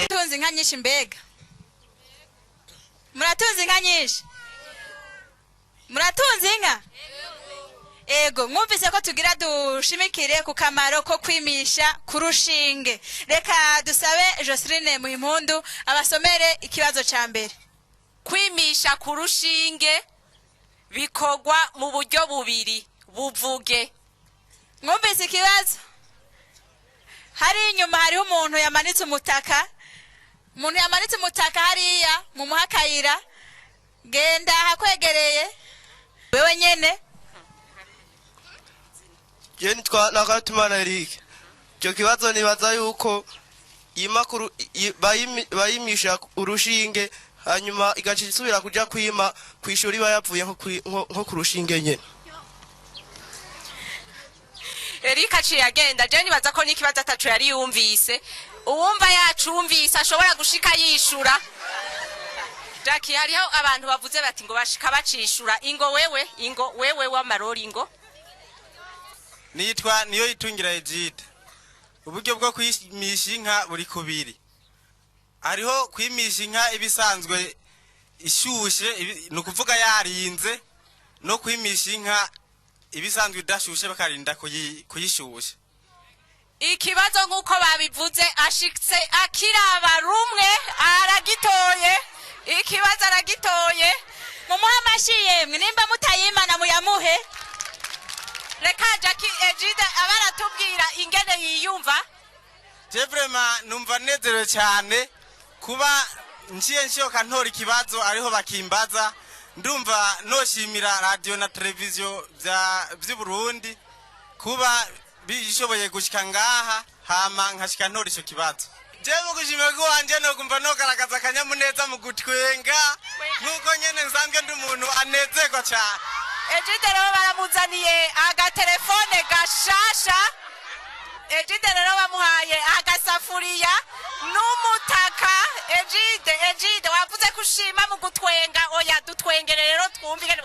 Tunzi inka nyinshi mbega muratunze inka nyinshi muratunze inka ego mwumvise ko tugira dushimikire ku kamaro ko kwimisha ku rushinge reka dusabe Joseline Muhimpundu abasomere ikibazo ca mbere kwimisha ku rushinge bikorwa mu buryo bubiri buvuge mwumvise ikibazo hari inyuma hariho umuntu yamanitse umutaka hariya mu muhakayira genda hakwegereye wewe nyene Nitwa Nakarutimana Eric. Cyo kibazo nibaza yuko imakuru bayimisha urushinge hanyuma igaca isubira kuja kwima kwishuri bayavuye nko ku rushinge nyene. Eric aciye agenda je nibaza ko n'ikibazo atacu yari yumvise uwumva yacumvise ashobora gushika yishura. Jackie hariho abantu bavuze bati ngo bashika bacishura ingo wewe w'amarori ingo Nitwa niyo itungira Egide. Uburyo bwo kwimisha inka buri kubiri. Hariho kwimisha inka ibisanzwe ishushe nukuvuga yarinze no kwimisha inka ibisanzwe idashushe bakarinda kuyishusha. Ikibazo nkuko babivuze ashitse akiraba rumwe aragitoye ikibazo aragitoye mumuha amashiye mwe nimba mutayimana muyamuhe reka Jackie Egide abaratubwira ingene yiyumva Je vraiment numva nezerewe cyane kuba ngiye nshoka ntora ikibazo ariho bakimbaza ndumva noshimira radio na televiziyo by'u Burundi kuba bishoboye gushika ngaha hama nkashika ntora ico kibazo je mu gushimira ko wanje no kumva no garagaza kanyamuneza mu gutwenga nuko nyene nsanzwe ndi umuntu anezerwa cyane Egide rero baramuzaniye agatelefone gashasha Egide rero bamuhaye agasafuriya n'umutaka Egide wavuze kushima mu gutwenga oya dutwengere rero twumvike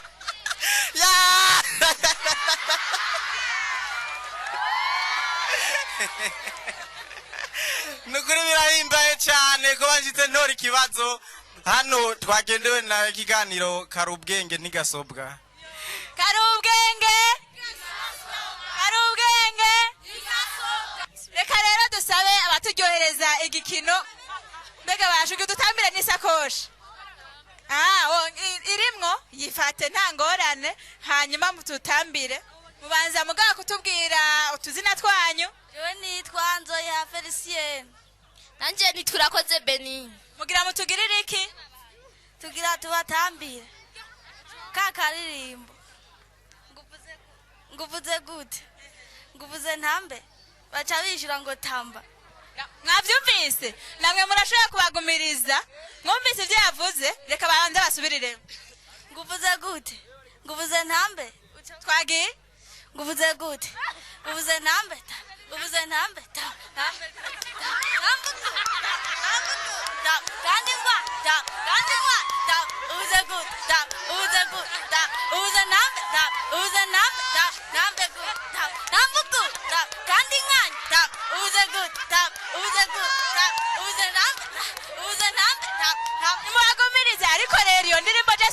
nukuri birahimbaye cyane ko banshitse ntora ikibazo hano twagendewe na kiganiro karubwenge ntigasobwa Karubwenge reka rero dusabe abaturyohereza igikino mbega bashuke dutambire n'isakoshi irimwo yifate nta ngorane hanyuma mututambire mubanza mugaba kutubwira utuzina twanyu Jewe nitwa Nzoya Felicien nanje niturakoze Beni mugira mutugirire iki tugira tubatambire kakaririmbo nguvuze gute nguvuze ntambe baca bishura ngo tamba mwavyumvise namwe murashobora kubagumiriza mwumvise ivyo yavuze reka babanze basubirire nguvuze gute nguvuze ntambe twagiye nguvuze gute nguvuze ntambe nguvuze ntambe kandi ngwa uvuze gute uvuze gute uvuze ntambe uvuze ntambe ntambe gute ntambuku kandi nkanya uvuze gute uvuze gute uvuze ntambe uvuze ntambe nimubagumirize ariko rero iyo ndirimbo je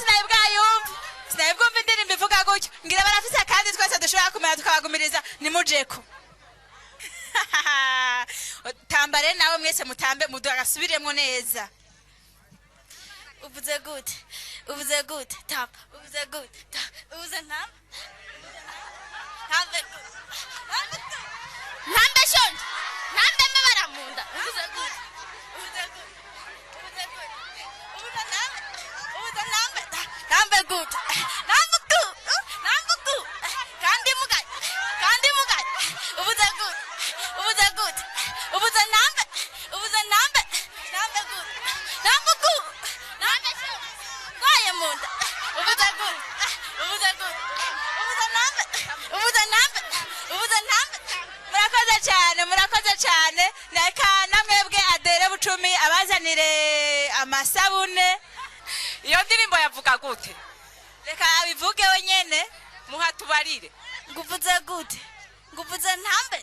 sinayibwumva indirimbo ivuga gutyo ngira barafise kandi twese dushobora kumenya tukabagumiriza nimujeko tambare nawe mwese mutambe mudagasubiremo neza uvuze gute tap uvuze gute tap uvuze ntambe ntambe shonje ntambe mabara munda uvuze gute ntambe gute nambuku kandi mugaye uvuze gute uvuze ntambe gute nambuku ntambe shonje kwaye munda uvuze gute uvuze ntambe murakoze cyane reka namwebwe adere bucumi abazanire amasabune iyo ndirimbo yavuga gute reka abivuge wenyene muhatubarire nguvuze gute nguvuze ntambe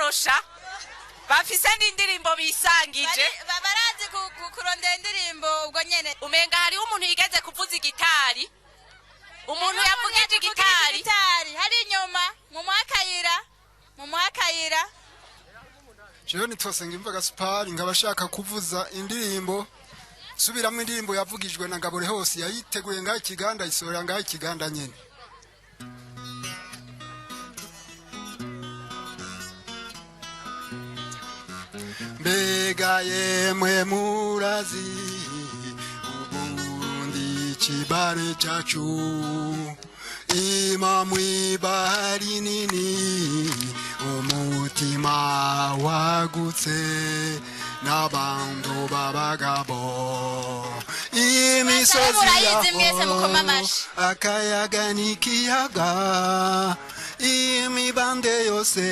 barorosha bafise n'indirimbo bisangije barazi kurondera indirimbo ubwo nyene umenga hariho umuntu yigeze kuvuza igitari umuntu yavugije igitari hari inyuma mu mwakayira jewe nitwasenga imvaga Sipari nkaba ashaka kuvuza indirimbo subiramo indirimbo yavugijwe na Ngabore hose yayiteguye ngaho ikiganda isorera ngaho ikiganda nyene mbega yemwe murazi Uburundi kibare cacu ima mwibahari nini umutima wagutse n'abantu b'abagabo imisozi yaho akayaga n'ikiyaga imibande yose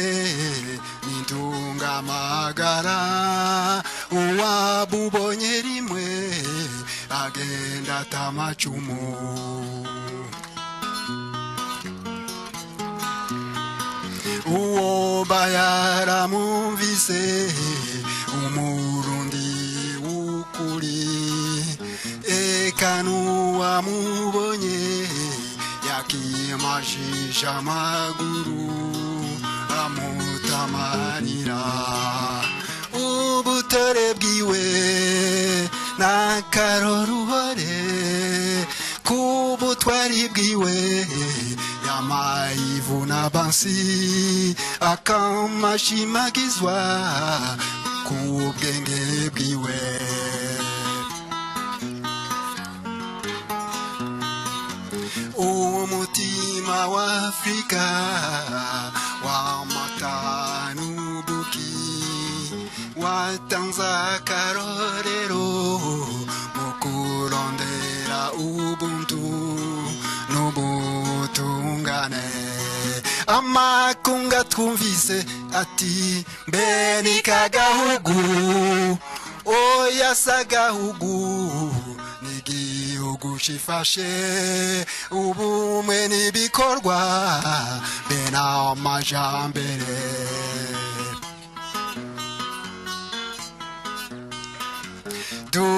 n'intungamagara uwabubonye rimwe agenda atamacumu uwo bayaramumvise umurundi w'ukuri eka n'uwamubonye yakimajije amaguru amutamarira ubutore bwiwe n'akaroruhore kubutwari bwiwe yamayivuna bansi akamashimagizwa kubwenge bwiwe umutima wa Afrika wamata n'ubuki watanze akarorero mu kurondera ubuntu n'ubutungane amakunga twumvise ati mbe ni kagahugu oya sagahugu n'igihugu cifashe ubumwe n'ibikorwa be n'amajambere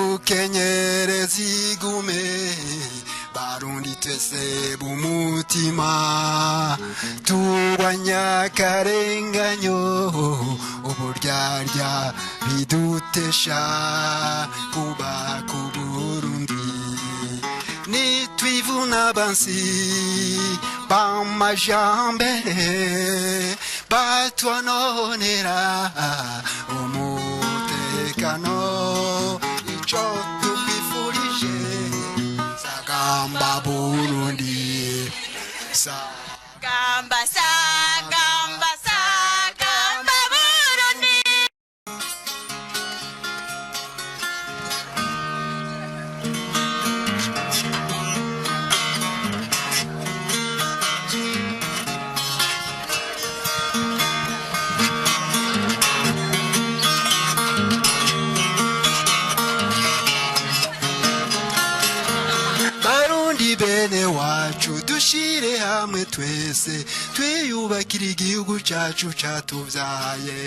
dukenyereze igume Barundi twese b'umutima turwanya akarenganyo uburyarya bidutesha kuba ku Burundi nitwivuna bansi b'amajambere batwanonera umutekano ico tubifurije Gamba Burundi Gamba Burundi bene wacu dushire hamwe twese twiyubakira igihugu cacu catuvyaye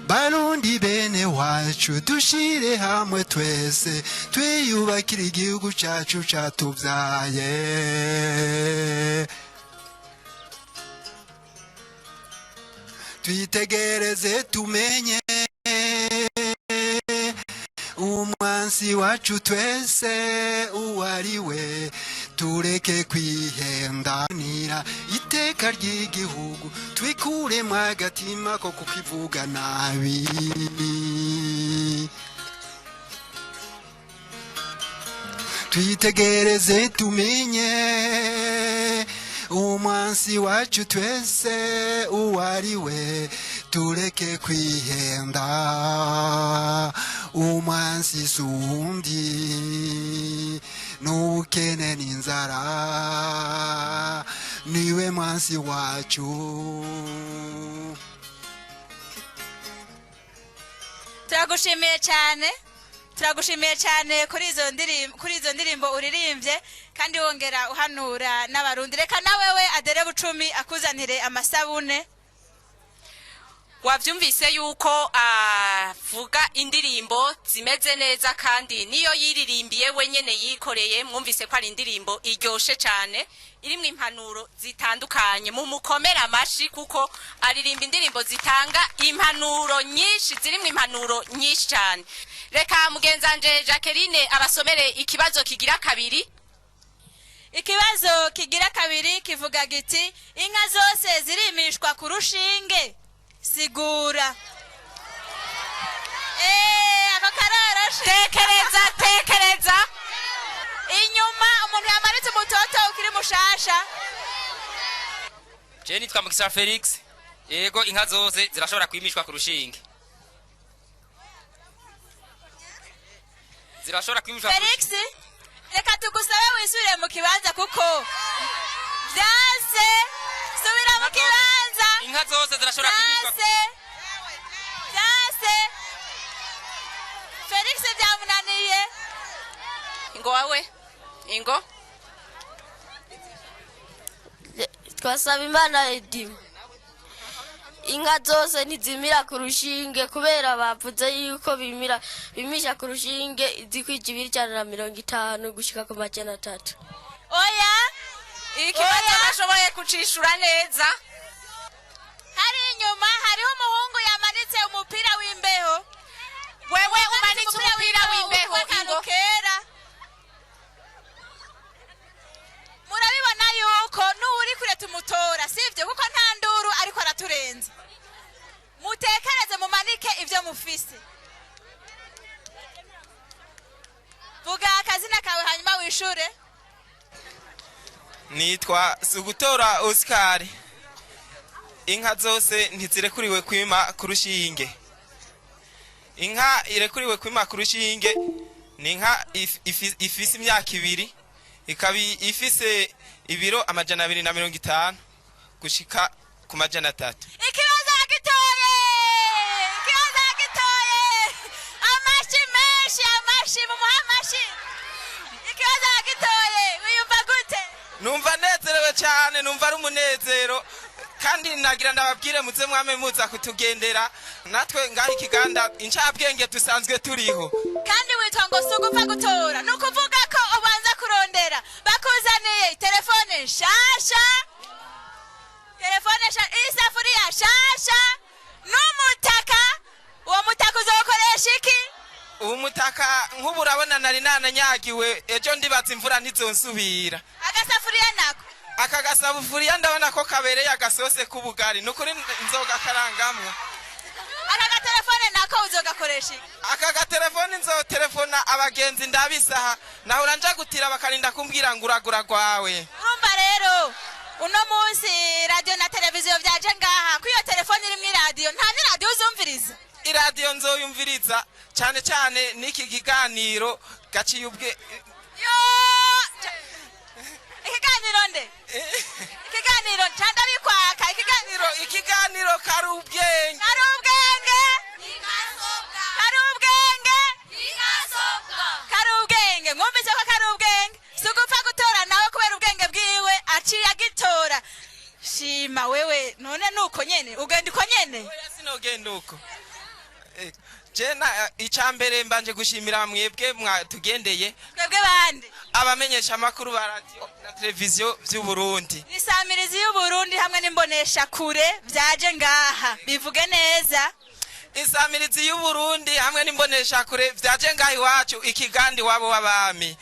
Barundi bene wacu dushire hamwe twese twiyubakira igihugu cacu catuvyaye twitegereze tumenye umwansi wacu twese uwariwe tureke kwihendanira iteka ry'igihugu twikuremo agatima ko kukivuga nabi twitegereze tumenye umwansi wacu twese uwariwe tureke kwihenda umwansi sundi n'ubukene n'inzara niwe mwansi wacu turagushimiye cyane kuri izo ndirimbo uririmbye kandi wongera uhanura n'abarundi. Reka nawewe Adere Bucumi akuzanire amasabune. Wavyumvise yuko avuga indirimbo zimeze neza kandi niyo yiririmbiye wenyene yikoreye. Mwumvise ko ari indirimbo iryoshe cyane irimwe impanuro zitandukanye. Mu mukomera amashi kuko aririmba indirimbo zitanga impanuro nyinshi, zirimwe impanuro nyinshi cyane. Reka mugenzanje Jacqueline abasomere ikibazo kigira kabiri. Ikibazo kigira kabiri kivuga giti inka zose zirimishwa ku rushinge. Sigura. Ako kararashe. Tekereza. Inyuma umuntu yamaritse umutoto ukiri mushasha. Je nitwa Mukisa Felix. Yego inka zose zirashobora kwimishwa ku rushinge. Zirashobora kwimishwa Felix, reka tugusabe wisubire mu kibanza kuko byanze. Subira mu kibanza. Inka zose zirashobora kwimishwa. Byase. Felix byamunaniye. Ingo wawe. Ingo. Twasaba Imana Edimu. Inka zose ntizimira ku rushinge kubera bavuze yuko bimisha ku rushinge zikwije 250 gushika ku 300. Oya. Ikibazo nashoboye kucishura neza. Hari inyuma hariho umuhungu yamanitse umupira w'imbeho. Wewe umanitse umupira w'imbeho Ingo. Murabibona yuko n'uri kure tumutora sivyo kuko nta nduru ariko araturenza. Mutekereze mumanike ivyo mufise. Vuga akazina kawe hanyuma wishure. Nitwa Sugutora Oscar. Inka zose ntizirekuriwe kwima ku rushinge. Inka irekuriwe kwima ku rushinge ni inka ifise imyaka 2, ikabi ifise ibiro 250 gushika ku 300. Ikibazo gitoye. Amashi mu muhamashi. Ikibazo gitoye. Wiyumva gute? Numva nezerewe cyane, numva ari umunezero kandi nagira ndababwire muze mwame muza kutugendera natwe ngaho ikiganda incabwenge tusanzwe turiho. Kandi witwa ngo sugupfa gutora nukuvuga ko ubanza kurondera bakuzaniye telefone shasha, isafuriya shasha n'umutaka. Uwo mutaka uzokoresha iki? Uwo mutaka nk'ubu urabona nari nananyagiwe ejo ndibatse imvura ntizonsubira. Agasafuriya nako aka gasafuriya ndabona ko kabereye agasose k'ubugari nukuri nzoga karangamwe. Aka gatelefone nako uzogakoresha iki? Aka gatelefone nzotelefona abagenzi ndabisaha naho nja gutira bakarinda kumbwira nguragura gwawe. Urumva rero uno munsi radio na televiziyo byaje ngaha ku iyo telefone iri mu radio nta ni radio uzumviriza. Iradiyo nzoyumviriza cyane cyane niki kiganiro gaciye ubwe. Ikiganiro nde? Ikiganiro cyanda bikwaka ikiganiro karubwenge. Karubwenge mwumvise ko karubwenge sugupfa gutora nawe kubera ubwenge bwiwe aciye agitora. Shima wewe none nuko nyene ugenda uko nyene. Oya sinogenda uko. Jena icambere mbanje gushimira mwebwe mwatugendeye. Twebwe bande Abamenyesha makuru ba radio na televiziyo by'u Burundi. Isamirizi y'u Burundi hamwe n'imbonesha kure byaje ngaha bivuge neza. Isamirizi y'u Burundi hamwe n'imbonesha kure byaje ngaha iwacu ikigandi wabo w'abami.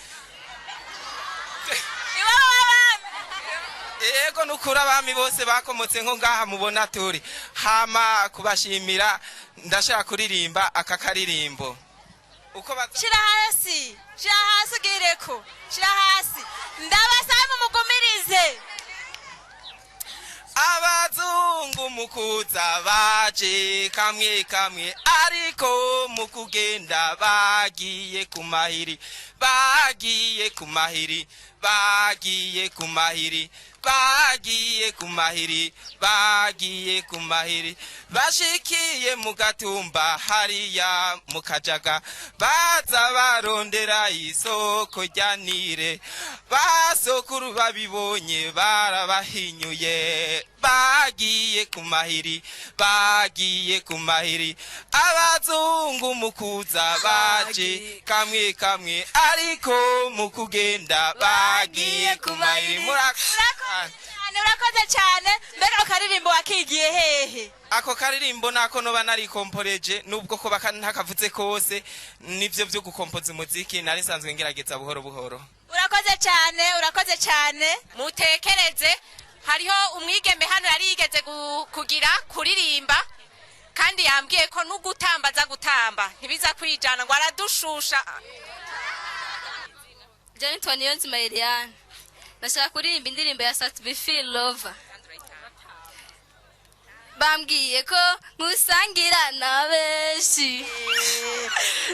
Yego nukura abami bose bakomotse nko ngaha mubona turi. Hama kubashimira ndashaka kuririmba aka karirimbo. Uko shira hasi gireko shira hasi ndabasaba mugumirize. Abazungu mukuza baje kamwe kamwe ariko mukugenda bagiye kumahiri bagiye kumahiri bagiye kumahiri bagiye bagiye ku mahiri bashikiye mu gatumba hariya mu kajaga baza barondera isoko rya Nile basokuru babibonye barabahinyuye bagiye ku mahiri abazungu mukuza baje kamwe kamwe ariko mu kugenda bagiye ku mahiri. Murakoze cyane. Mbega akaririmbo wakigiye hehe? Ako karirimbo nako noba nari komporeje nubwo ko ntakavuze kose nivyo byo gukompoza umuziki nari sanzwe ngerageza buhoro buhoro. Urakoze cyane. Mutekereze hariho umwigeme hano yari yigeze kugira kuririmba kandi yambwiye ko n'ugutamba za gutamba ntibiza kwijana ngo aradushusha. Jani Niyonzima Eliane nashaka kuririmba indirimbo ya Sat-B Feel Lover. Bambwiye ko nkusangira na benshi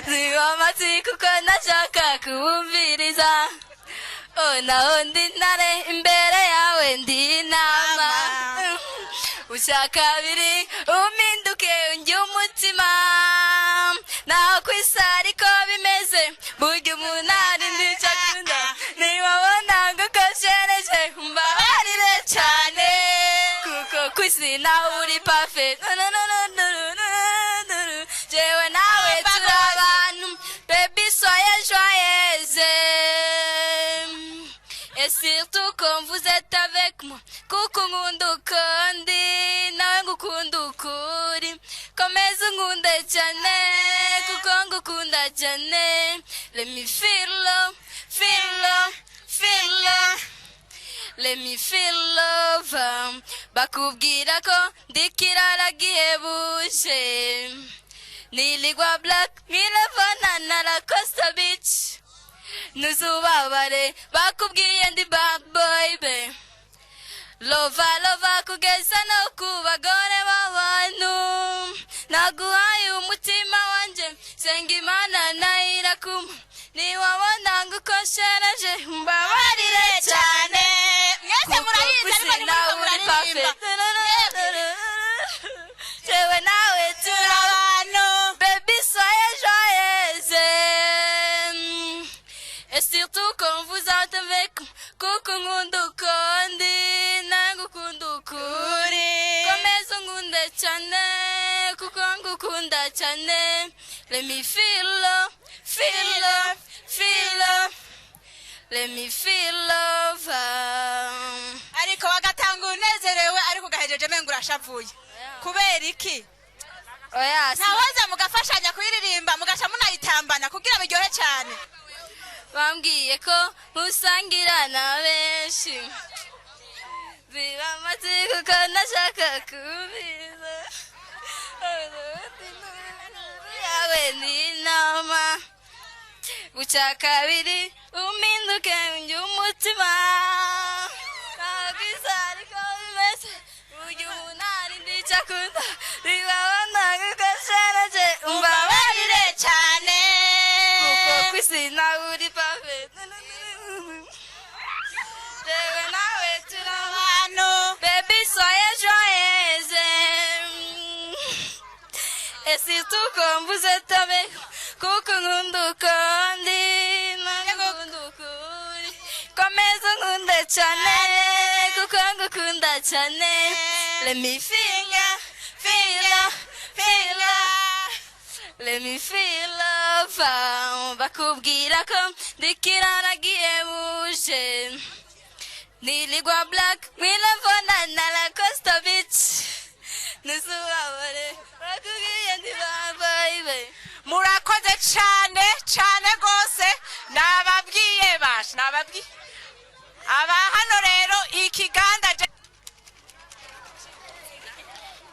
zibamazi kuko nashaka kubumviriza naho ndi ntare imbere yawe ndi nama ushaka biri umpinduke unjye umutima naho kwisari ko bimeze burya umunani ndicakunda niwabona ngo koshereje mbabarire cyane kuko kwisi nawe uri perfect jewe nawe turi abantu baby soyez joyeuse et surtout quand vous êtes avec moi kuko nkunda ukundi nawe ngukunda ukuri komeza unkunde cyane kuko ngukunda cyane. Let me feel love, feel love, feel love. Let me feel love. Bakubwira ko ndikirara gihebuje niligwa black nk'iravana na la Costa Beach ntuzubabare bakubwiye ndi bad boy be lova kugeza no ku bagore b'abantu naguhaye umutima wanje senga Imana nayirakuma niwabona ngo ukoshereje mbabarire cyane. Mwese murayizi ariko muririmba. Jewe nawe turi abantu baby soyez joyeuse et surtout quand vous êtes avec moi kuko nkunda ukundi nawe ngukunda ukuri komeza unkunde cyane kuko ngukunda cyane. Let me feel love, feel love, feel love. Let me feel love. Ariko wagatanga unezerewe ariko gahejeje mengo urashavuye. Kubera iki? Oya, ntawaza mugafashanya kuyiririmba mugaca munayitambana kugira biryohe cyane. Bambwiye ko musangira na benshi zibamazi kuko nashaka kubiza yawe ni nama bucya kabiri umpinduke unjye umutima ntabwisari ko bimeze burya umunani ndicakunda ribabona nk'ukashereje umbabarire cyane kuko kwisi nawe uri perfect jewe nawe turi abantu baby soyez joyeuse et surtout quand vous êtes avec kuko nkunda ukundi nkunda ukuri komeza unkunde cyane kuko ngukunda cyane. Let me feel love. Let me feel love. Bakubwira ko ndikirara gihebuje niligwa black nk'iravana na la Costa Beach ntuzubabare bakubwiye ndi babaye. Murakoze cyane gose nababwiye bash nababwiye aba hano rero ikiganda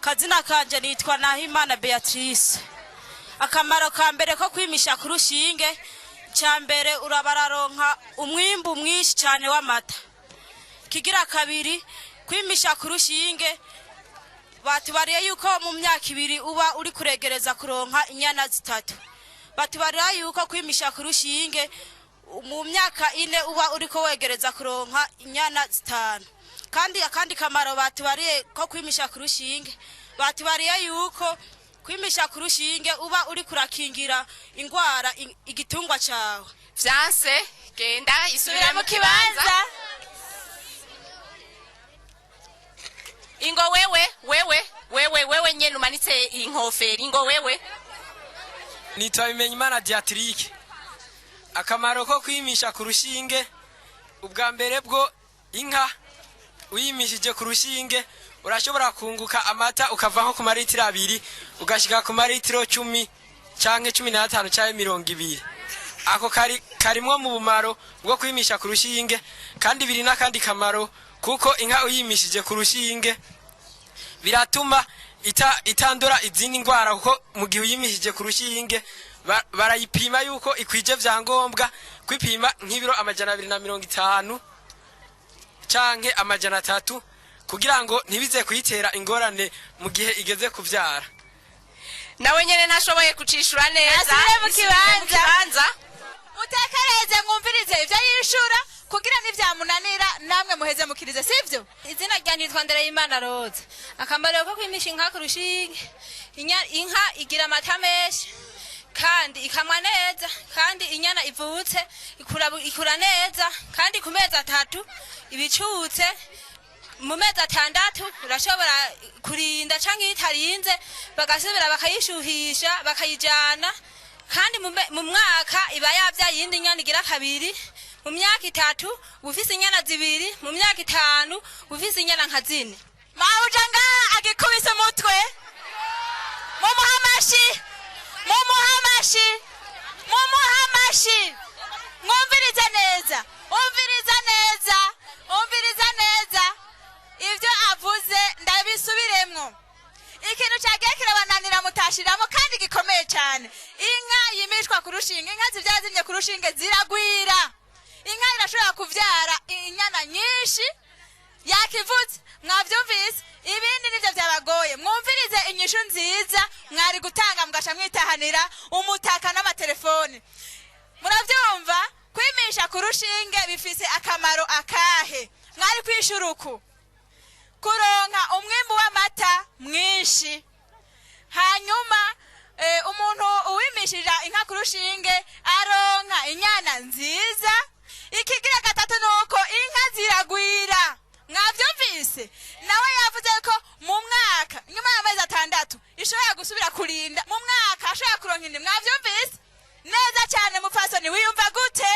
Kazina kanje nitwa Nahimana Beatrice. Akamaro ka mbere ko kwimisha ku rushinge cyambere urabararonka umwimbu mwinshi cyane w'amata. Kigira kabiri kwimisha ku rushinge batubariye yuko mu myaka 2 uba uri kuregereza kuronka inyana zitatu. Batubariye yuko kwimisha ku rushinge mu myaka 4 uba uri ko wegereza kuronka inyana zitanu. kandi akandi kamaro batubariye ko kwimisha ku rushinge batubariye yuko kwimisha ku rushinge uba uri kurakingira ingwara igitungwa cawe. Vyanse genda isubira mu kibanza. Ingo wewe nyene umanitse inkoferi. Ingo wewe nitwa Bimenyimana Diatrique. Akamaro ko kwimisha ku rushinge, ubwa mbere bwo inka uyimishije ku rushinge urashobora kunguka amata ukava nko ku maritiro 2 ugashika ku maritiro 10 canke 15 canke 20. Ako karimwo mu bumaro bwo kwimisha ku rushinge, kandi biri nakandi kamaro kuko inka uyimishije ku rushinge biratuma itandura izindi ngwara, kuko mu gihe uyimishije ku rushinge barayipima yuko ikwije vyangombwa kwipima nk'ibiro 250 canke 300 kugira ngo ntibize kuyitera ingorane mu gihe igeze kuvyara. Nawe nyene nashoboye kucishura neza mu kibanza mutekereze mwumvirize ivyo yishura kugira n'ivyamunanira namwe muheze mukirize, sivyo? Izina ryanje nitwa Ndereyimana Rose. Akamaro ko kwimisha inka ku rushinge, inka igira amata menshi kandi ikamwa neza, kandi inyana ivutse ikura neza, kandi ku mezi 3 ibicutse, mu mezi 6 urashobora kurinda canke itarinze bagasubira bakayishuhisha bakayijana, kandi mu mwaka iba yavya yindi nyana igira 2, mu myaka 3 ufise inyana 2, mu myaka 5 ufise inyana nka 4. Mawujanga agikubise umutwe mumuhamashi mwumvirize neza ivyo avuze ndabisubiremwo. Ikintu cagiye kirabananira mutashiramo kandi gikomeye cyane. Inka yimishwa ku rushinge, inka zivyazimye ku rushinge ziragwira. Inka irashobora kuvyara inyana nyinshi yakivutse, mwavyumvise. Ibindi nivyo vyabagoye, mwumvirize inyishu nziza mwari gutanga mugasha mwitahanira umutaka n'amatelefone. Muravyumva? Kwimisha ku rushinge bifise akamaro akahe? Mwari kwishuruku kuronka umwimbu w'amata mwinshi, hanyuma umuntu uwimishije inka ku rushinge aronka inyana nziza. Ikigira 3 nuko inka ziragwira. Mwavyumvise? Nawe yavuze ko mu mwaka nyuma y'amezi 6 ishobora gusubira kurinda, mu mwaka ashobora kuronka indi. Mwavyumvise neza cyane? Mupfasoni wiyumva gute?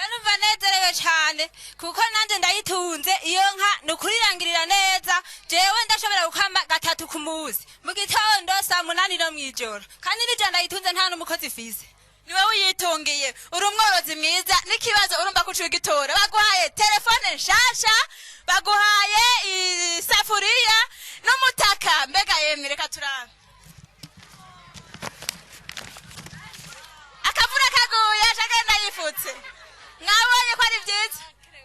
Numva nezerewe cyane kuko nanje ndayitunze iyo nka nukurirangirira neza. Jewe ndashobora gukama 3 ku munsi, mu gitondo saa 8 no mwijoro, kandi nije ndayitunze nta n'umukozi ifise. Niwe uyitungiye, uri umworozi mwiza. N'ikibazo urumva ko ucigitora, baguhaye telefone nshasha, baguhaye isafuriya n'umutaka. Mbega yemwe reka turanga akavura kaguye ashagenda yifutse. Mwabonye ko ari byiza?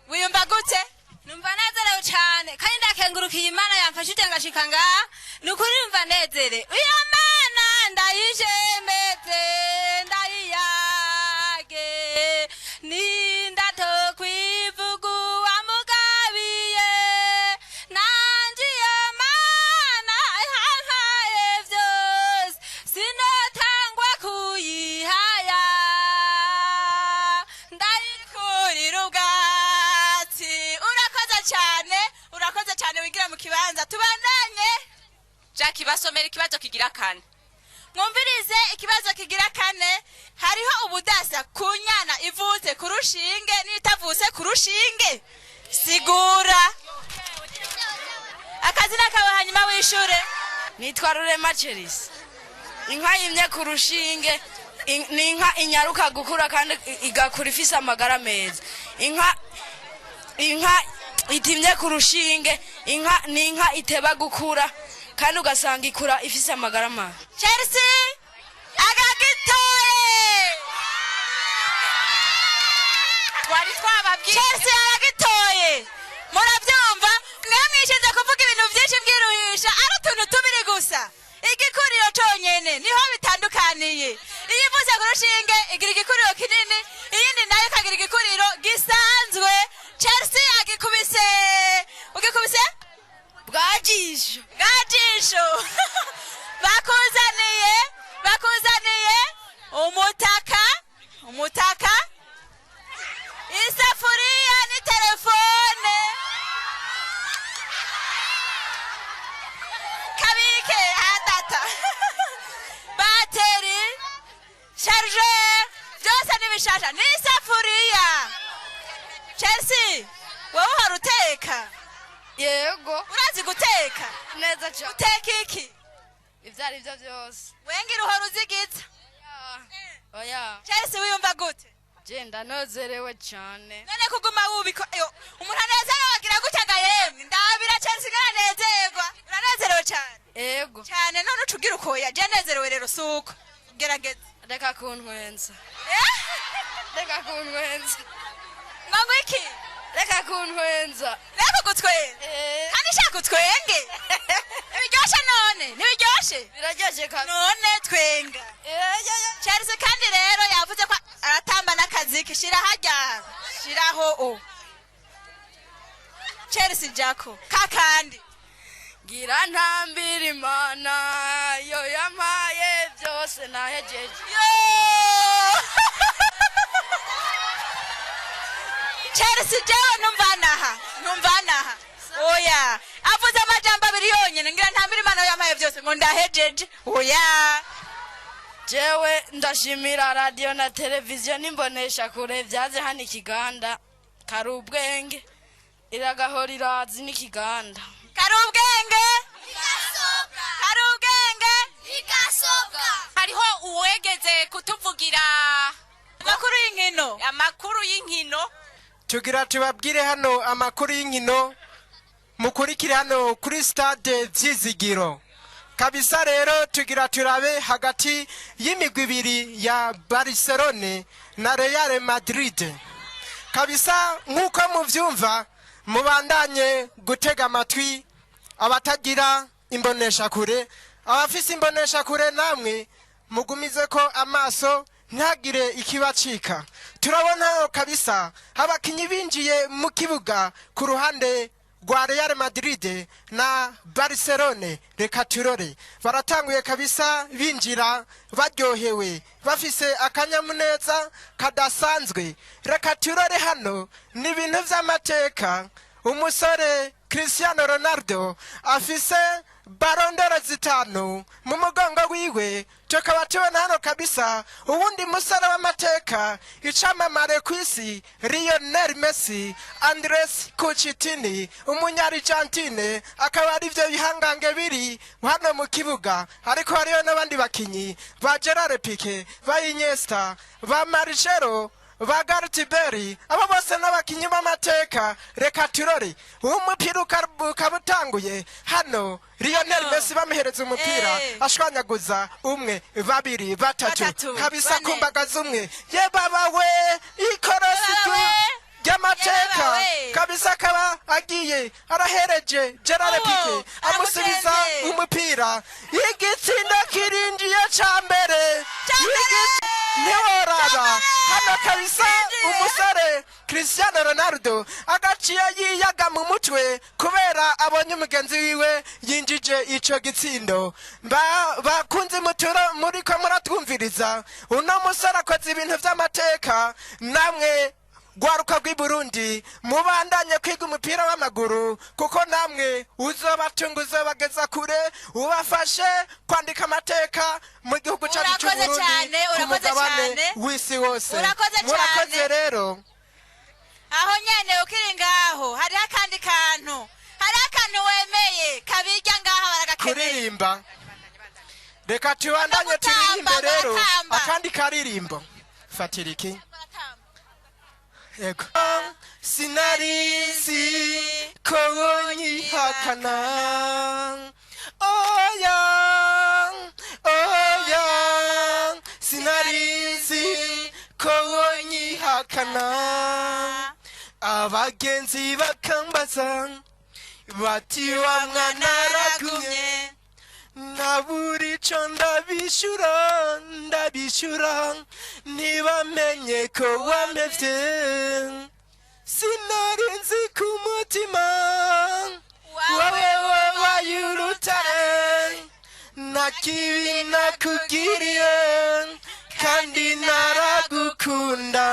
Wiyumva gute? Numva nezerewe cyane kandi ndakengurukiye Imana yamfashije ngashika ngaha. Nukuri numva nezere. Iyo Mana ndayishemete ndayiyage nindato kwivugu amugabiye nanje iyo Mana ihampaye vyose sinotangwa kuyihaya ndayikurira ubwatsi. Urakoze cyane wigira mu kibanza. Tubandanye Jackie basomera ikibazo kigira 4. Mwumvirize ikibazo kigira 4. Hariho ubudasa ku nyana ivutse ku rushinge n'itavutse ku rushinge. Sigura akazina kawe hanyuma wishure. Nitwa Rurema Cherise. Inka yimye ku rushinge ni inka inyaruka gukura kandi igakura ifise amagara meza. Inka itimye ku rushinge, inka ni inka iteba gukura kandi ugasanga ikura ifise amagara mabi. Chelsea agagitoye. Twari twababwiye Chelsea agagitoye. Muravyumva? Mwamwishize kuvuga ibintu byinshi bwiruhisha ari utuntu tubiri gusa. Igikuriro conyene niho bitandukaniye. Iyo ivuze ku rushinge igira igikuriro kinini, iyindi nayo kagira igikuriro gisanzwe. Chelsea agikubise gajisho bakuzaniye umutaka isafuriya ni telefone kabike handata bateri charger byose nibishasha n'isafuriya Chelsea wowe uhora uteka yego urazi guteka neza cyane uteka iki ibyo ari byo byose wengira uhora uzigitsa oya Chelsea wiyumva gute genda nozerewe cyane none kuguma wubiko umuntu anezerewe agira gutya ga yemwe ndabira Chelsea garanezerwa uranezerewe cyane yego cyane none ucugira ukoya je nezerewe rero suko gerageza reka kuntwenza ngo iki reka kuntwenza reka gutwenga kandi shaka utwenge biryoshe none ntibiryoshe biraryoshe kandi none twenga Chelsea kandi rero yavuze ko aratamba n'akazi kishira hajya shiraho Chelsea Jaco kakandi gira ntambira imana yo yampaye byose nahejeje Chelsea jewe numvanaha oya avuze amajambo abiri yonyine ngira ntambira imana yo yampaye byose ngo ndahejeje oya jewe ndashimira radio na televiziyo n'imbonesha kure byaze hano ikiganda kari ubwenge iragahora irazi n'ikiganda kari ubwenge igasoka hariho uwegeze kutuvugira amakuru y'inkino tugira tubabwire hano amakuru y'inkino mukurikire hano kuri stade Vyizigiro kabisa rero tugira turabe hagati y'imigwi ibiri ya Barcelone na Real Madrid kabisa nk'uko muvyumva mubandanye gutega amatwi abatagira imbonesha kure abafise imbonesha kure namwe mugumize ko amaso ntagire ikibacika turabona kabisa abakinyi binjiye mu kibuga ku ruhande rwa Real Madrid na Barcelone reka turore baratanguye kabisa binjira baryohewe bafise akanyamuneza kadasanzwe reka turore hano ni ibintu vy'amateka umusore Cristiano Ronaldo afise barondera zitanu mu mugongo wiwe tukaba tubona hano kabisa uwundi musore w'amateka icamamare kw'isi Lionel Messi Andres Kuchitini umunyarigentine akaba ari byo bihangange biri hano mu kibuga ariko hariyo n'abandi bakinyi ba Gerard Pique ba Iniesta ba Marcelo ba Gareth Bale abo bose n'abakinyi b'amateka reka turore umupira ukabutanguye hano Lionel Messi bamuhereza umupira ashwanyaguza umwe babiri batatu kabisa kumbagaza umwe ye baba we ikorosi y'amateka kabisa kaba agiye arahereje Gerard Pique amusubiza umupira igitsinda kirinjiye ca mbere ntiworaba hano kabisa umusore Cristiano Ronaldo agaciye yiyaga mu mutwe kubera abonye umugenzi wiwe yinjije ico gitsindo bakunze muturo muri ko muratwumviriza uno musore akoze ibintu vy'amateka namwe gwaruka rw'i Burundi mubandanye kwiga umupira w'amaguru kuko namwe uzobatunguza bageza kure ubafashe kwandika amateka mu gihugu cyacu cy'u Burundi ku mugabane w'isi wose murakoze rero aho nyene ukiri ngaho hari akandi kantu wemeye kabirya ngaho baragakeneye kuririmba reka tubandanye turirimbe rero akandi karirimbo fatiriki Ego sinarizi ko nyihakana oya sinarizi ko nyihakana abagenzi bakambaza bati wa mwana aragumye naburi co ndabishura ntibamenye ko wamevye sinarinzi ku mutima wawe nta kibi nakugiriye kandi naragukunda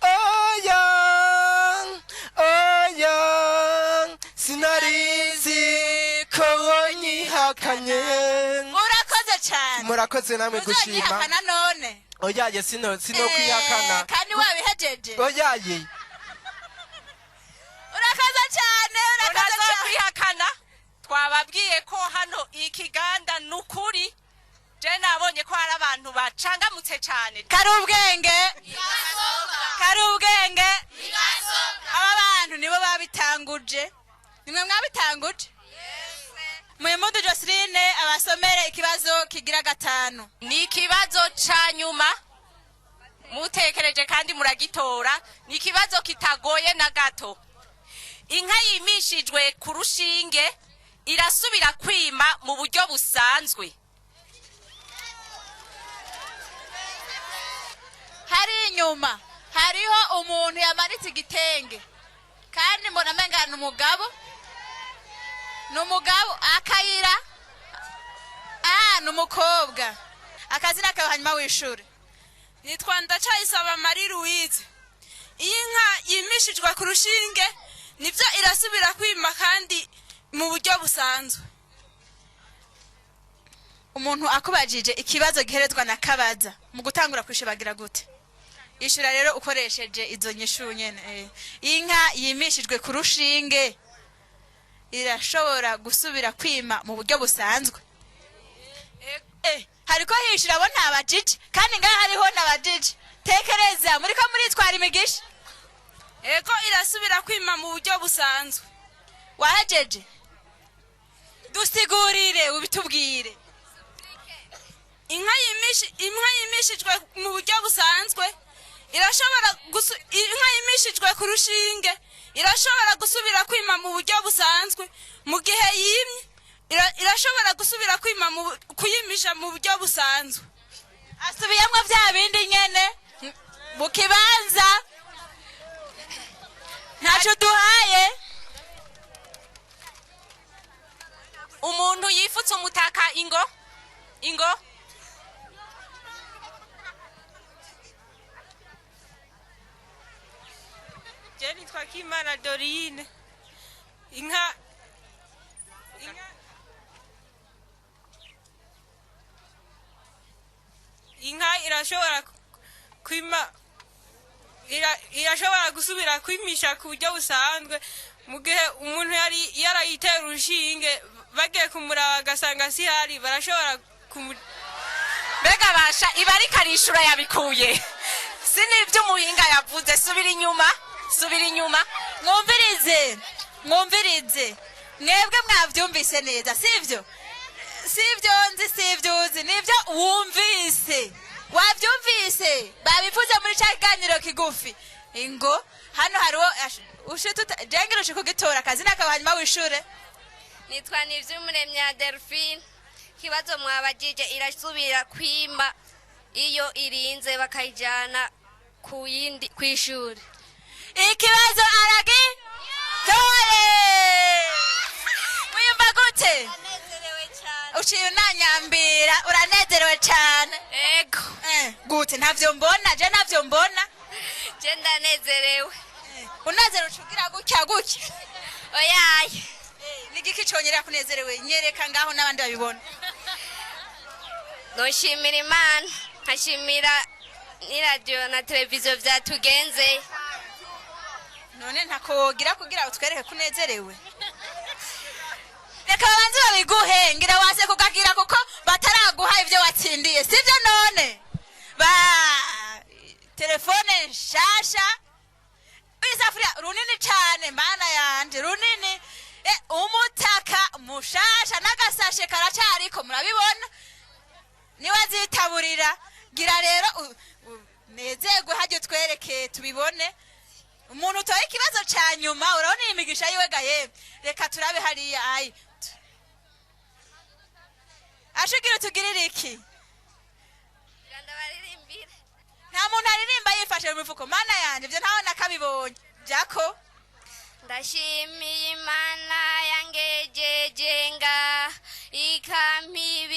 oya oya sinarizi ko wonyihakanye urakoze cyane murakoze namwe gushima uzonyihakana none oyaye sino kwihakana kandi wabihejeje oyaye urakoze cyane kwihakana twababwiye ko hano ikiganda nukuri je nabonye ko hari abantu bacangamutse cyane kari ubwenge aba bantu nibo babitanguje nimwe mwabitanguje Muyimundu Jocelyne abasomere ikibazo kigira 5 ni ikibazo ca nyuma mutekereje kandi muragitora ni ikibazo kitagoye na gato inka yimishijwe ku rushinge irasubira kwima mu buryo busanzwe hari inyuma hariho umuntu yamanitse igitenge kandi mbona mengana umugabo akayira n'umukobwa akazina kawe hanyuma w'ishuri nitwa Ndacayisaba Marie Louise iyi nka yimishijwe ku rushinge nibyo irasubira kwima kandi mu buryo busanzwe umuntu akubajije ikibazo giherezwa na kabaza mu gutangura kwishibagira gute ishura rero ukoresheje izo nyishu nyene inka yimishijwe ku rushinge irashobora gusubira kwima mu buryo busanzwe hariko hishura abo ntabajije kandi ngaho hariho nabajije tekereza muri ko muritwara imigisha ego irasubira kwima mu buryo busanzwe wahejeje dusigurire ubitubwire inka yimishijwe mu buryo busanzwe irashobora inka yimishijwe ku rushinge irashobora gusubira kwima mu buryo busanzwe mu gihe yimye irashobora gusubira kwima kuyimisha mu buryo busanzwe asubiyamwe bya bindi nyene mu kibanza ntaco duhaye umuntu yifutse umutaka ingo je nitwa Kimana Dorine inka irashobora kwima irashobora gusubira kwimisha ku buryo busanzwe mu gihe umuntu yari yarayitera urushinge bagiye kumuraba agasanga si hari barashobora mbega basha iba ari karishura yabikuye si n'ibyo umuhinga yavuze subira inyuma mwumvirize mwebwe mwavyumvise neza sivyo sivyo uzi nivyo wumvise wavyumvise babivuze muri ca kiganiro kigufi ingo hano hariho jengera ushika ugitora akazina kawe hanyuma wishure nitwa Nivyumuremyi Delphine kibazo mwabajije irasubira kwima iyo irinze bakayijana kw'ishuri ikibazo aragi tore wiyumva gute uciye unanyambira uranezerewe cyane ego gute ntavyo mbona je ndanezerewe unezerewe ucugira gutya oyaye nigiki conyerera kunezerewe nyereka ngaho n'abandi babibona noshimira Imana nkashimira ni radio na televiziyo vyatugenze none ntakogira kugira utwereke kunezerewe reka banze babiguhe ngira wase kugagira kuko bataraguha ivyo watsindiye sivyo none ba telefone nshasha isafuriya runini cyane mana yanje runini umutaka mushasha n'agasashe karacariko murabibona niwe zitaburira gira rero nezegwe hajye twereke tubibone umuntu utoye ikibazo ca nyuma urabona imigisha yiwe gaye reka turabe hariya ayi ashigira tugirire iki nta muntu aririmba yifashe mu mifuko mana yanje ivyo ntawe nakabibonye jako ndashimiye Imana yangejeje nga ikampi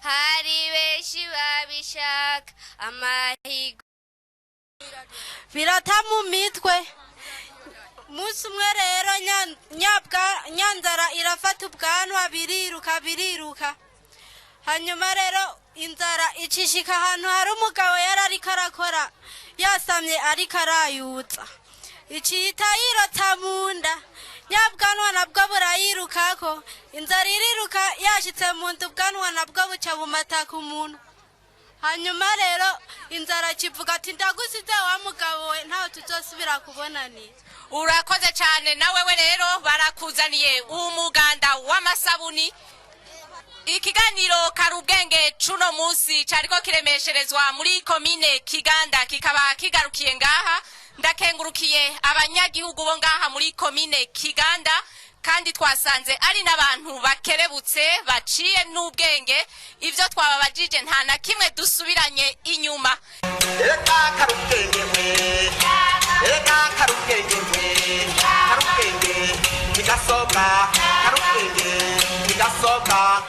hari benshi babishaka amahigo birata mu mitwe. Musi umwe rero nyanzara irafata ubwanwa biriruka. Hanyuma rero inzara icishika ahantu hari umugabo yari ariko arakora yasamye ariko arayutsa. Icihita yirota mu nda. Nyabwanwa nabwo burayirukako. Inzara iriruka yashitse mu nda ubwanwa nabwo buca bumataka umuntu. Hanyuma rero inzara kivuga ati ndagusize wa mugabo we ntaho tuzosubira kubonanira. Urakoze cyane nawewe rero barakuzaniye umuganda w'amasabuni. Ikiganiro karubwenge cuno musi cariko kiremesherezwa muri komine Kiganda kikaba kigarukiye ngaha. Ndakengurukiye abanyagihugu bo ngaha muri komine Kiganda kandi twasanze ari n'abantu bakerebutse baciye n'ubwenge. Ivyo twababajije nta na kimwe dusubiranye inyuma. Eka karubwenge karubwenge bigasoka karubwenge bigasoka